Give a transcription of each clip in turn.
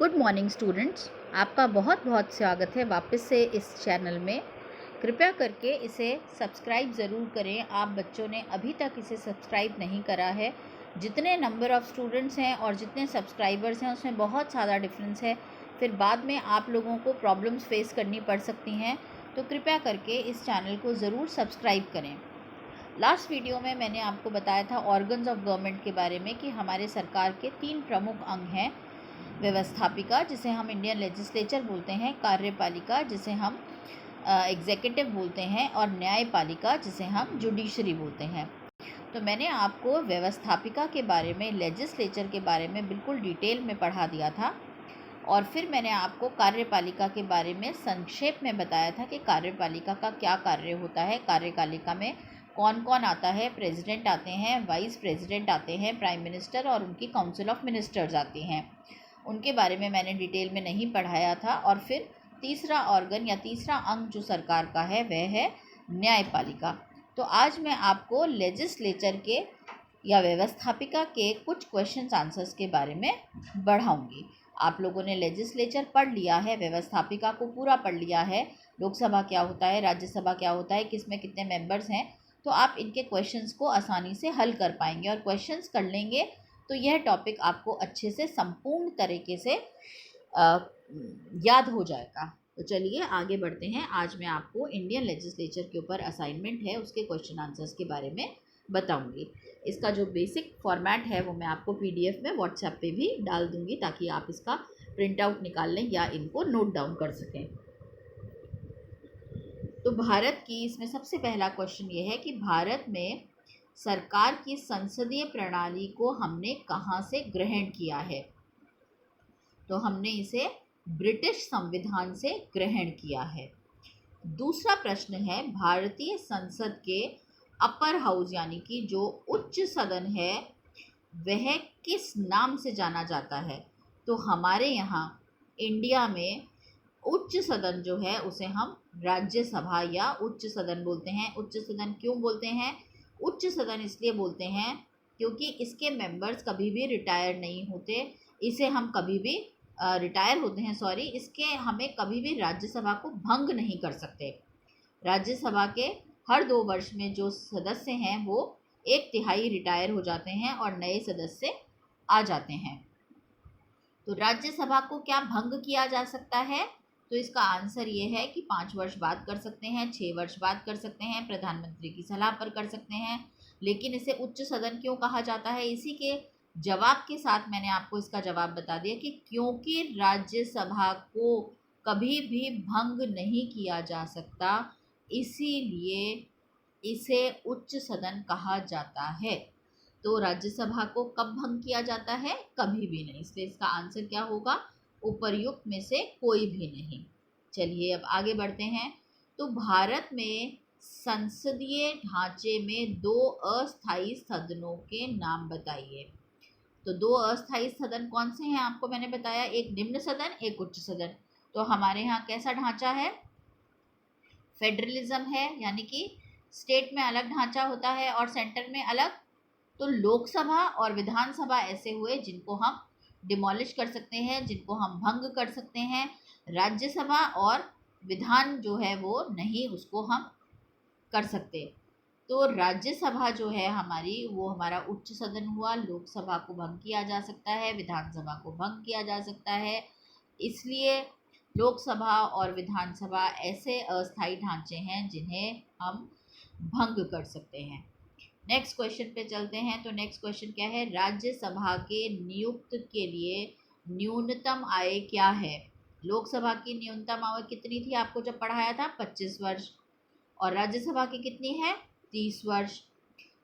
Good morning students, आपका बहुत बहुत स्वागत है वापस से इस चैनल में। कृपया करके इसे सब्सक्राइब ज़रूर करें। आप बच्चों ने अभी तक इसे सब्सक्राइब नहीं करा है। जितने नंबर ऑफ़ स्टूडेंट्स हैं और जितने सब्सक्राइबर्स हैं उसमें बहुत ज़्यादा डिफरेंस है। फिर बाद में आप लोगों को प्रॉब्लम्स फेस करनी पड़ सकती हैं, तो कृपया करके इस चैनल को ज़रूर सब्सक्राइब करें। लास्ट वीडियो में मैंने आपको बताया था ऑर्गन्स ऑफ गवर्नमेंट के बारे में कि हमारे सरकार के 3 प्रमुख अंग हैं। व्यवस्थापिका, जिसे हम इंडियन लेजिस्लेचर बोलते हैं, कार्यपालिका, जिसे हम एग्जीक्यूटिव बोलते हैं, और न्यायपालिका, जिसे हम जुडिशरी बोलते हैं। तो मैंने आपको व्यवस्थापिका के बारे में, लेजिस्लेचर के बारे में बिल्कुल डिटेल में पढ़ा दिया था, और फिर मैंने आपको कार्यपालिका के बारे में संक्षेप में बताया था कि कार्यपालिका का क्या कार्य होता है। कार्यपालिका में कौन कौन आता है, प्रेसिडेंट आते हैं, वाइस प्रेसिडेंट आते हैं, प्राइम मिनिस्टर और उनकी काउंसिल ऑफ मिनिस्टर्स आती हैं। उनके बारे में मैंने डिटेल में नहीं पढ़ाया था। और फिर तीसरा ऑर्गन या तीसरा अंग जो सरकार का है वह है न्यायपालिका। तो आज मैं आपको लेजिस्लेचर के या व्यवस्थापिका के कुछ क्वेश्चंस आंसर्स के बारे में बढ़ाऊंगी। आप लोगों ने लेजिस्लेचर पढ़ लिया है, व्यवस्थापिका को पूरा पढ़ लिया है, लोकसभा क्या होता है, राज्यसभा क्या होता है, किसमें कितने मेंबर्स हैं, तो आप इनके क्वेश्चंस को आसानी से हल कर पाएंगे। और क्वेश्चंस कर लेंगे तो यह टॉपिक आपको अच्छे से संपूर्ण तरीके से याद हो जाएगा। तो चलिए आगे बढ़ते हैं। आज मैं आपको इंडियन लेजिस्लेचर के ऊपर असाइनमेंट है, उसके क्वेश्चन आंसर्स के बारे में बताऊंगी। इसका जो बेसिक फॉर्मेट है वो मैं आपको पीडीएफ में व्हाट्सएप पे भी डाल दूंगी, ताकि आप इसका प्रिंट आउट निकाल लें या इनको नोट डाउन कर सकें। तो भारत की, इसमें सबसे पहला क्वेश्चन ये है कि भारत में सरकार की संसदीय प्रणाली को हमने कहाँ से ग्रहण किया है। तो हमने इसे ब्रिटिश संविधान से ग्रहण किया है। दूसरा प्रश्न है, भारतीय संसद के अपर हाउस यानी कि जो उच्च सदन है वह किस नाम से जाना जाता है। तो हमारे यहाँ इंडिया में उच्च सदन जो है उसे हम राज्यसभा या उच्च सदन बोलते हैं। उच्च सदन क्यों बोलते हैं? उच्च सदन इसलिए बोलते हैं क्योंकि इसके मेंबर्स कभी भी रिटायर नहीं होते। इसे हम कभी भी रिटायर होते हैं, सॉरी, इसके हमें कभी भी राज्यसभा को भंग नहीं कर सकते। राज्यसभा के हर 2 वर्ष में जो सदस्य हैं वो 1/3 रिटायर हो जाते हैं और नए सदस्य आ जाते हैं। तो राज्यसभा को क्या भंग किया जा सकता है? तो इसका आंसर ये है कि 5 वर्ष बाद कर सकते हैं, 6 वर्ष बाद कर सकते हैं, प्रधानमंत्री की सलाह पर कर सकते हैं। लेकिन इसे उच्च सदन क्यों कहा जाता है? इसी के जवाब के साथ मैंने आपको इसका जवाब बता दिया कि क्योंकि राज्यसभा को कभी भी भंग नहीं किया जा सकता, इसीलिए इसे उच्च सदन कहा जाता है। तो राज्यसभा को कब भंग किया जाता है? कभी भी नहीं। इसलिए इसका आंसर क्या होगा? उपर्युक्त में से कोई भी नहीं। चलिए अब आगे बढ़ते हैं। तो भारत में संसदीय ढांचे में 2 अस्थायी सदनों के नाम बताइए। तो 2 अस्थायी सदन कौन से हैं? आपको मैंने बताया, एक निम्न सदन, एक उच्च सदन। तो हमारे यहाँ कैसा ढांचा है? फेडरलिज्म है, यानी कि स्टेट में अलग ढांचा होता है और सेंटर में अलग। तो लोकसभा और विधानसभा ऐसे हुए जिनको हम डिमोलिश कर सकते हैं, जिनको हम भंग कर सकते हैं। राज्यसभा और विधान जो है वो नहीं, उसको हम कर सकते। तो राज्यसभा जो है हमारी, वो हमारा उच्च सदन हुआ। लोकसभा को भंग किया जा सकता है, विधानसभा को भंग किया जा सकता है। इसलिए लोकसभा और विधानसभा ऐसे अस्थायी ढांचे हैं जिन्हें हम भंग कर सकते हैं। नेक्स्ट क्वेश्चन पे चलते हैं। तो नेक्स्ट क्वेश्चन क्या है? राज्यसभा के नियुक्त के लिए न्यूनतम आय क्या है? लोकसभा की न्यूनतम आय कितनी थी? आपको जब पढ़ाया था 25 वर्ष। और राज्यसभा की कितनी है? 30 वर्ष।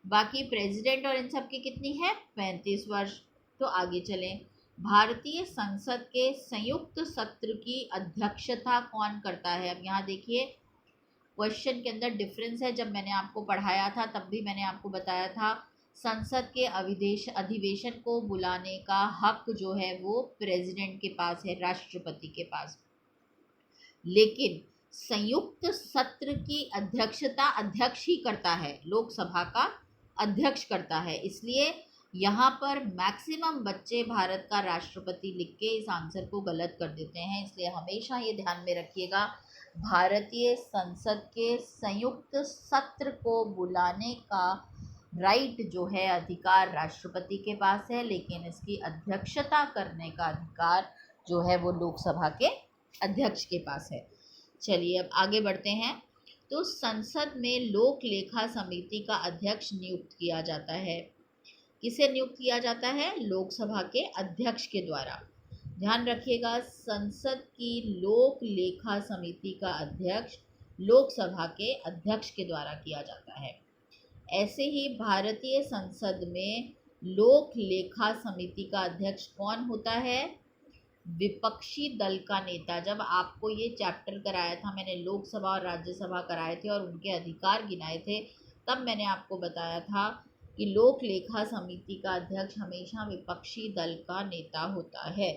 बाकी प्रेसिडेंट और इन सब की कितनी है? 35 वर्ष। तो आगे चलें। भारतीय संसद के संयुक्त सत्र की अध्यक्षता कौन करता है? अब यहाँ देखिए क्वेश्चन के अंदर डिफरेंस है। जब मैंने आपको पढ़ाया था तब भी मैंने आपको बताया था संसद के अधिवेशन को बुलाने का हक जो है वो प्रेसिडेंट के पास है, राष्ट्रपति के पास। लेकिन संयुक्त सत्र की अध्यक्षता अध्यक्ष ही करता है, लोकसभा का अध्यक्ष करता है। इसलिए यहाँ पर मैक्सिमम बच्चे भारत का राष्ट्रपति लिख के इस आंसर को गलत कर देते हैं, इसलिए हमेशा ये ध्यान में रखिएगा। भारतीय संसद के संयुक्त सत्र को बुलाने का राइट जो है, अधिकार राष्ट्रपति के पास है, लेकिन इसकी अध्यक्षता करने का अधिकार जो है वो लोकसभा के अध्यक्ष के पास है। चलिए अब आगे बढ़ते हैं। तो संसद में लोक लेखा समिति का अध्यक्ष नियुक्त किया जाता है। किसे नियुक्त किया जाता है? लोकसभा के अध्यक्ष के द्वारा। ध्यान रखिएगा, संसद की लोक लेखा समिति का अध्यक्ष लोकसभा के अध्यक्ष के द्वारा किया जाता है। ऐसे ही भारतीय संसद में लोक लेखा समिति का अध्यक्ष कौन होता है? विपक्षी दल का नेता। जब आपको ये चैप्टर कराया था, मैंने लोकसभा और राज्यसभा कराए थे और उनके अधिकार गिनाए थे, तब मैंने आपको बताया था कि लोक लेखा समिति का अध्यक्ष हमेशा विपक्षी दल का नेता होता है।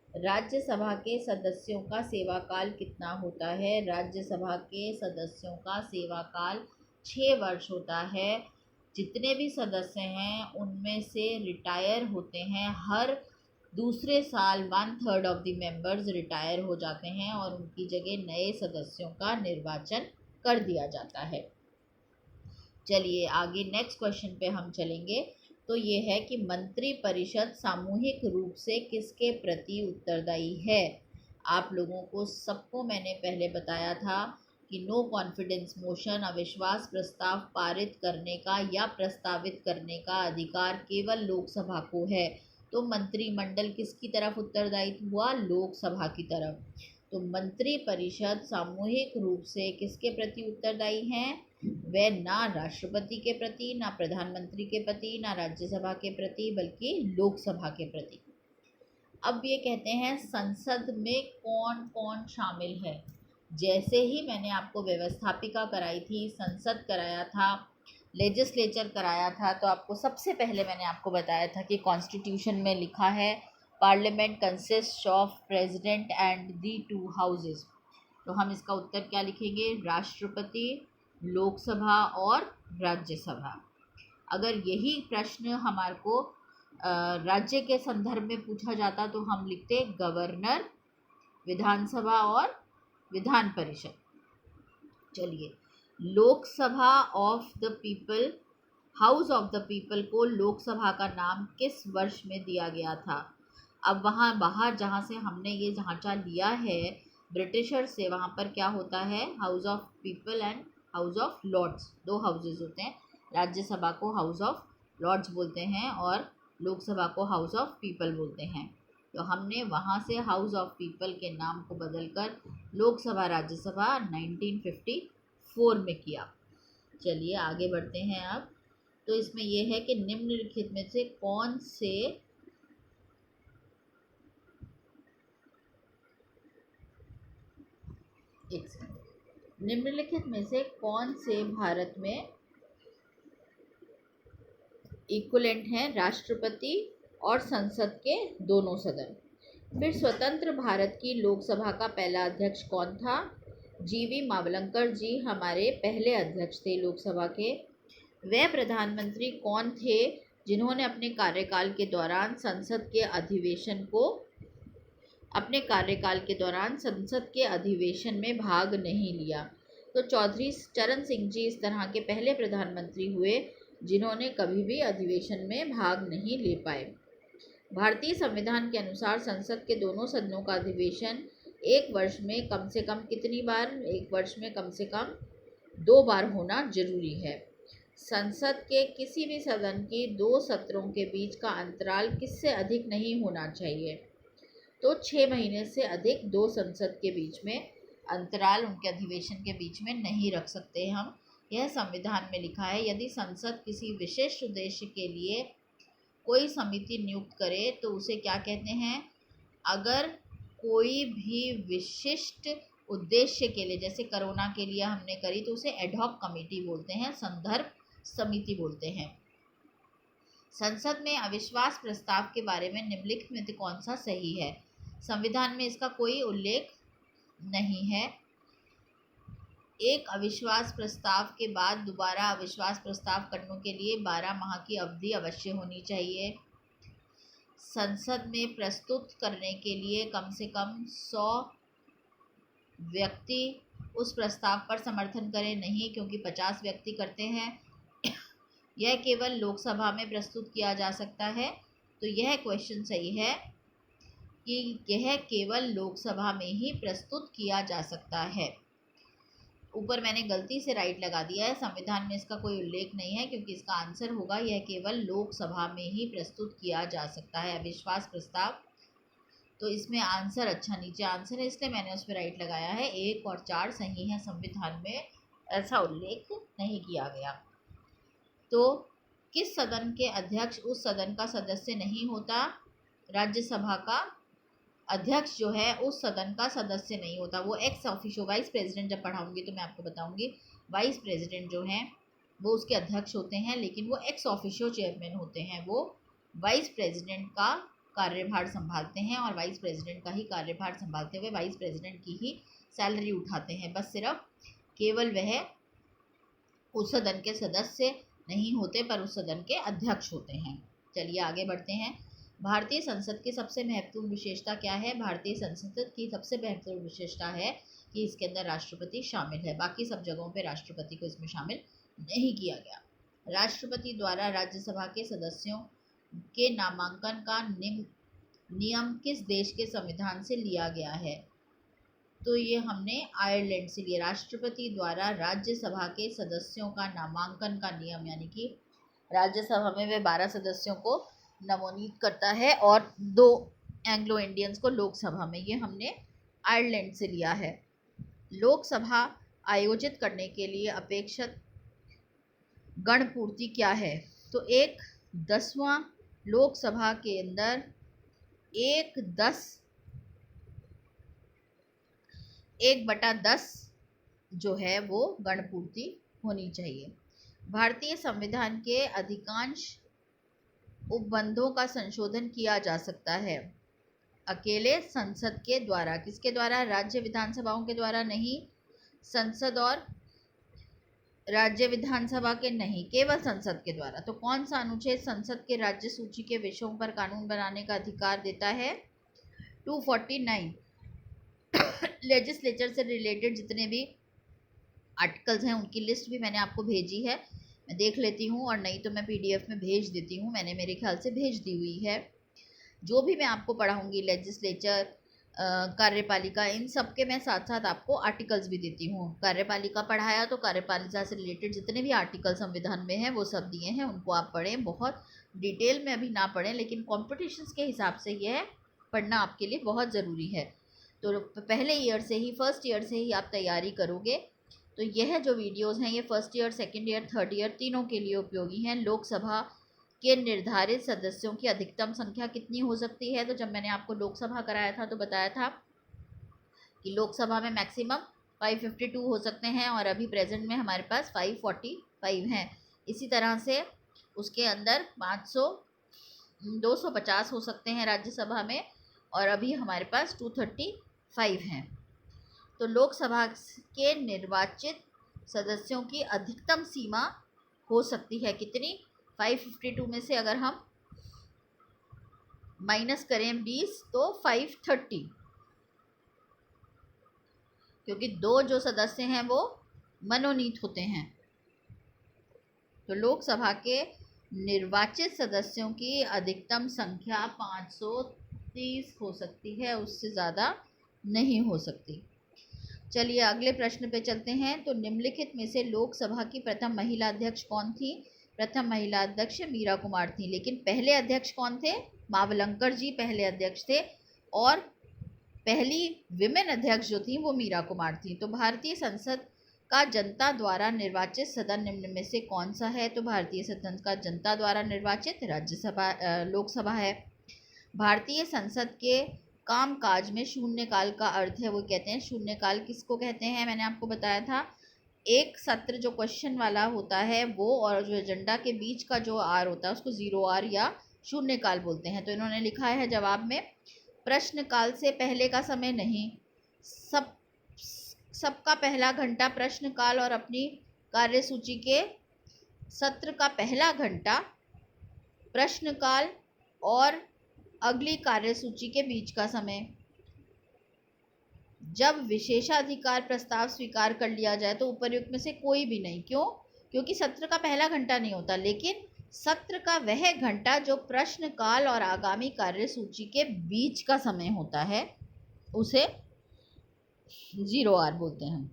राज्यसभा के सदस्यों का सेवा काल कितना होता है? राज्यसभा के सदस्यों का सेवा काल 6 वर्ष होता है। जितने भी सदस्य हैं उनमें से रिटायर होते हैं हर दूसरे साल। 1/3 ऑफ द मेंबर्स रिटायर हो जाते हैं और उनकी जगह नए सदस्यों का निर्वाचन कर दिया जाता है। चलिए आगे नेक्स्ट क्वेश्चन पे हम चलेंगे। तो ये है कि मंत्री परिषद सामूहिक रूप से किसके प्रति उत्तरदायी है? आप लोगों को सबको मैंने पहले बताया था कि नो कॉन्फिडेंस मोशन, अविश्वास प्रस्ताव पारित करने का या प्रस्तावित करने का अधिकार केवल लोकसभा को है। तो मंत्रिमंडल किसकी तरफ उत्तरदायी हुआ? लोकसभा की तरफ। तो मंत्री परिषद सामूहिक रूप से किसके प्रति उत्तरदायी हैं? वे ना राष्ट्रपति के प्रति, ना प्रधानमंत्री के प्रति, ना राज्यसभा के प्रति, बल्कि लोकसभा के प्रति। अब ये कहते हैं संसद में कौन कौन शामिल है। जैसे ही मैंने आपको व्यवस्थापिका कराई थी, संसद कराया था, लेजिस्लेचर कराया था, तो आपको सबसे पहले मैंने आपको बताया था कि कॉन्स्टिट्यूशन में लिखा है parliament consist of president and the 2 houses. तो हम इसका उत्तर क्या लिखेंगे? राष्ट्रपति, लोकसभा और राज्यसभा। अगर यही प्रश्न हमारे को राज्य के संदर्भ में पूछा जाता तो हम लिखते गवर्नर, विधानसभा और विधान परिषद। चलिए, Lok Sabha of the people, house of the people को लोकसभा का नाम किस वर्ष में दिया गया था? अब वहाँ बाहर जहाँ से हमने ये ढांचा लिया है ब्रिटिशर से, वहाँ पर क्या होता है? House of people and house of lords, 2 houses होते हैं। राज्यसभा को हाउस ऑफ लॉर्ड्स बोलते हैं और लोकसभा को हाउस ऑफ पीपल बोलते हैं। तो हमने वहाँ से हाउस ऑफ पीपल के नाम को बदलकर लोकसभा राज्यसभा 1954 में किया। चलिए आगे बढ़ते हैं अब। तो इसमें यह है कि निम्नलिखित में से कौन से निम्नलिखित में से कौन से भारत में इक्विवेलेंट हैं राष्ट्रपति और संसद के दोनों सदन? फिर स्वतंत्र भारत की लोकसभा का पहला अध्यक्ष कौन था? जीवी मावलंकर जी हमारे पहले अध्यक्ष थे लोकसभा के। वे प्रधानमंत्री कौन थे जिन्होंने अपने कार्यकाल के दौरान संसद के अधिवेशन में भाग नहीं लिया? तो चौधरी चरण सिंह जी इस तरह के पहले प्रधानमंत्री हुए जिन्होंने कभी भी अधिवेशन में भाग नहीं ले पाए। भारतीय संविधान के अनुसार संसद के दोनों सदनों का अधिवेशन एक वर्ष में कम से कम कितनी बार? एक वर्ष में कम से कम 2 बार होना जरूरी है। संसद के किसी भी सदन की 2 सत्रों के बीच का अंतराल किससे अधिक नहीं होना चाहिए? तो 6 महीने से अधिक 2 संसद के बीच में अंतराल, उनके अधिवेशन के बीच में नहीं रख सकते हम। यह संविधान में लिखा है। यदि संसद किसी विशिष्ट उद्देश्य के लिए कोई समिति नियुक्त करे तो उसे क्या कहते हैं? अगर कोई भी विशिष्ट उद्देश्य के लिए, जैसे कोरोना के लिए हमने करी, तो उसे एडहॉक कमेटी बोलते हैं, संदर्भ समिति बोलते हैं। संसद में अविश्वास प्रस्ताव के बारे में निम्नलिखित में कौन सा सही है? संविधान में इसका कोई उल्लेख नहीं है। एक अविश्वास प्रस्ताव के बाद दोबारा अविश्वास प्रस्ताव करने के लिए 12 माह की अवधि अवश्य होनी चाहिए। संसद में प्रस्तुत करने के लिए कम से कम 100 व्यक्ति उस प्रस्ताव पर समर्थन करें, नहीं क्योंकि 50 व्यक्ति करते हैं। यह केवल लोकसभा में प्रस्तुत किया जा सकता है। तो यह क्वेश्चन सही है कि यह केवल लोकसभा में ही प्रस्तुत किया जा सकता है। ऊपर मैंने गलती से राइट लगा दिया है, संविधान में इसका कोई उल्लेख नहीं है, क्योंकि इसका आंसर होगा यह केवल लोकसभा में ही प्रस्तुत किया जा सकता है अविश्वास प्रस्ताव। तो इसमें आंसर अच्छा नीचे आंसर है, इसलिए मैंने उस पर राइट लगाया है। 1 और 4 सही है, संविधान में ऐसा उल्लेख नहीं किया गया। तो किस सदन के अध्यक्ष उस सदन का सदस्य नहीं होता? राज्यसभा का अध्यक्ष जो है उस सदन का सदस्य नहीं होता, वो एक्स ऑफिशियो, वाइस प्रेसिडेंट जब पढ़ाऊंगी तो मैं आपको बताऊंगी। वाइस प्रेसिडेंट जो हैं वो उसके अध्यक्ष होते हैं, लेकिन वो एक्स ऑफिशियो चेयरमैन होते हैं। वो वाइस प्रेसिडेंट का कार्यभार संभालते हैं और वाइस प्रेसिडेंट का ही कार्यभार संभालते हुए वाइस प्रेसिडेंट की ही सैलरी उठाते हैं। बस सिर्फ केवल वह उस सदन के सदस्य नहीं होते, पर उस सदन के अध्यक्ष होते हैं। चलिए आगे बढ़ते हैं। भारतीय संसद की सबसे महत्वपूर्ण विशेषता क्या है? भारतीय संसद की सबसे महत्वपूर्ण विशेषता है कि इसके अंदर राष्ट्रपति शामिल है। बाकी सब जगहों पे राष्ट्रपति को इसमें शामिल नहीं किया गया। राष्ट्रपति द्वारा राज्यसभा के सदस्यों के नामांकन का नियम किस देश के संविधान से लिया गया है? तो ये हमने आयरलैंड से लिया। राष्ट्रपति द्वारा राज्यसभा के सदस्यों का नामांकन का नियम, यानी कि राज्यसभा में वे 12 सदस्यों को नमोनीत करता है और 2 एंग्लो इंडियंस को लोकसभा में, ये हमने आयरलैंड से लिया है। लोकसभा आयोजित करने के लिए अपेक्षित गणपूर्ति क्या है? तो 1/10 लोकसभा के अंदर 1/10 जो है वो गणपूर्ति होनी चाहिए। भारतीय संविधान के अधिकांश उपबंधों का संशोधन किया जा सकता है अकेले संसद के द्वारा। किसके द्वारा? राज्य विधानसभाओं के द्वारा नहीं, संसद और राज्य विधानसभा के नहीं, केवल संसद के द्वारा। तो कौन सा अनुच्छेद संसद के राज्य सूची के विषयों पर कानून बनाने का अधिकार देता है? 249। लेजिस्लेचर से रिलेटेड जितने भी आर्टिकल्स हैं उनकी लिस्ट भी मैंने आपको भेजी है, मैं देख लेती हूँ, और नहीं तो मैं पीडीएफ में भेज देती हूँ, मैंने मेरे ख्याल से भेज दी हुई है। जो भी मैं आपको पढ़ाऊँगी, लेजिस्लेचर, कार्यपालिका, इन सब के मैं साथ साथ आपको आर्टिकल्स भी देती हूँ। कार्यपालिका पढ़ाया तो कार्यपालिका से रिलेटेड जितने भी आर्टिकल संविधान में हैं वो सब दिए हैं, उनको आप पढ़ें। बहुत डिटेल में अभी ना पढ़ें, लेकिन कॉम्पिटिशन्स के हिसाब से यह पढ़ना आपके लिए बहुत ज़रूरी है। तो पहले ईयर से ही, फर्स्ट ईयर से ही आप तैयारी करोगे तो यह जो वीडियोस हैं ये first year, second year, third year तीनों के लिए उपयोगी हैं। लोकसभा के निर्धारित सदस्यों की अधिकतम संख्या कितनी हो सकती है? तो जब मैंने आपको लोकसभा कराया था तो बताया था कि लोकसभा में मैक्सिमम 552 हो सकते हैं, और अभी प्रेजेंट में हमारे पास 545 हैं। इसी तरह से उसके अंदर 250 हो सकते हैं राज्यसभा में, और अभी हमारे पास 235 हैं। तो लोकसभा के निर्वाचित सदस्यों की अधिकतम सीमा हो सकती है कितनी? 552 में से अगर हम माइनस करें 20 तो 530, क्योंकि 2 जो सदस्य हैं वो मनोनीत होते हैं। तो लोकसभा के निर्वाचित सदस्यों की अधिकतम संख्या 530 हो सकती है, उससे ज़्यादा नहीं हो सकती। चलिए अगले प्रश्न पे चलते हैं। तो निम्नलिखित में से लोकसभा की प्रथम महिला अध्यक्ष कौन थी? प्रथम महिला अध्यक्ष मीरा कुमार थी, लेकिन पहले अध्यक्ष कौन थे? मावलंकर जी पहले अध्यक्ष थे, और पहली विमेन अध्यक्ष जो थी वो मीरा कुमार थी। तो भारतीय संसद का जनता द्वारा निर्वाचित सदन निम्न में से कौन सा है? तो भारतीय संसद का जनता द्वारा निर्वाचित राज्यसभा, लोकसभा है। भारतीय संसद के कामकाज में शून्यकाल का अर्थ है, वो कहते हैं शून्यकाल किसको कहते हैं? मैंने आपको बताया था, एक सत्र जो क्वेश्चन वाला होता है वो, और जो एजेंडा के बीच का जो आर होता है उसको 0 आर या शून्यकाल बोलते हैं। तो इन्होंने लिखा है जवाब में, प्रश्नकाल से पहले का समय नहीं, सब सबका पहला घंटा प्रश्नकाल और अपनी कार्यसूची के सत्र का पहला घंटा प्रश्नकाल और अगली कार्यसूची के बीच का समय। जब विशेषाधिकार प्रस्ताव स्वीकार कर लिया जाए तो उपर्युक्त में से कोई भी नहीं। क्यों? क्योंकि सत्र का पहला घंटा नहीं होता, लेकिन सत्र का वह घंटा जो प्रश्नकाल और आगामी कार्यसूची के बीच का समय होता है उसे 0 आवर बोलते हैं।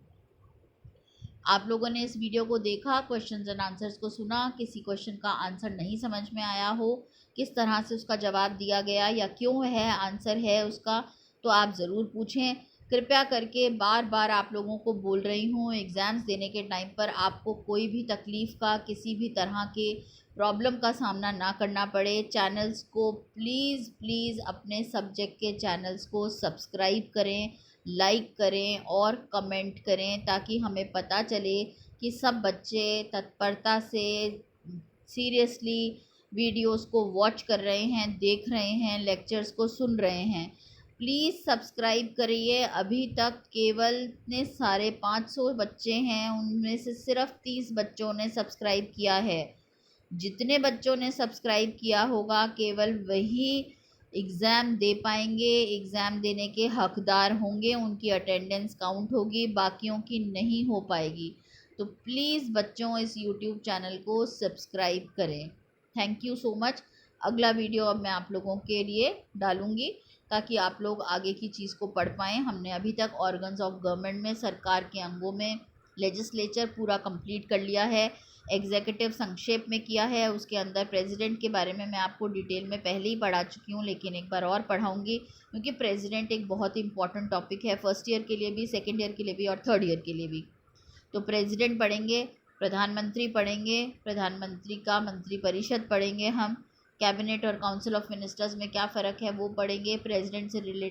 आप लोगों ने इस वीडियो को देखा, क्वेश्चंस एंड आंसर्स को सुना, किसी क्वेश्चन का आंसर नहीं समझ में आया हो, किस तरह से उसका जवाब दिया गया या क्यों है आंसर है उसका, तो आप ज़रूर पूछें। कृपया करके बार बार आप लोगों को बोल रही हूँ, एग्ज़ाम्स देने के टाइम पर आपको कोई भी तकलीफ़ का, किसी भी तरह के प्रॉब्लम का सामना ना करना पड़े। चैनल्स को प्लीज़ प्लीज़ अपने सब्जेक्ट के चैनल्स को सब्सक्राइब करें, लाइक करें और कमेंट करें, ताकि हमें पता चले कि सब बच्चे तत्परता से सीरियसली वीडियोस को वॉच कर रहे हैं, देख रहे हैं, लेक्चर्स को सुन रहे हैं। प्लीज़ सब्सक्राइब करिए। अभी तक केवल इतने सारे 500 बच्चे हैं, उनमें से सिर्फ 30 बच्चों ने सब्सक्राइब किया है। जितने बच्चों ने सब्सक्राइब किया होगा केवल वही एग्ज़ाम दे पाएंगे, एग्ज़ाम देने के हकदार होंगे, उनकी अटेंडेंस काउंट होगी, बाकियों की नहीं हो पाएगी। तो प्लीज़ बच्चों इस यूट्यूब चैनल को सब्सक्राइब करें। Thank you so much. अगला वीडियो अब मैं आप लोगों के लिए डालूँगी ताकि आप लोग आगे की चीज़ को पढ़ पाएँ। हमने अभी तक ऑर्गन्स ऑफ गवर्नमेंट में, सरकार के अंगों में, लेजिस्लेचर पूरा कंप्लीट कर लिया है, एग्जीक्यूटिव संक्षेप में किया है, उसके अंदर प्रेसिडेंट के बारे में मैं आपको डिटेल में पहले ही पढ़ा चुकी हूँ, लेकिन एक बार और पढ़ाऊँगी क्योंकि प्रेसिडेंट एक बहुत इंपॉर्टेंट टॉपिक है, फर्स्ट ईयर के लिए भी, सेकेंड ईयर के लिए भी और थर्ड ईयर के लिए भी। तो प्रेसिडेंट पढ़ेंगे, प्रधानमंत्री पढ़ेंगे, प्रधानमंत्री का मंत्रिपरिषद पढ़ेंगे हम, कैबिनेट और काउंसिल ऑफ मिनिस्टर्स में क्या फ़र्क है वो पढ़ेंगे, प्रेसिडेंट से रिलेटेड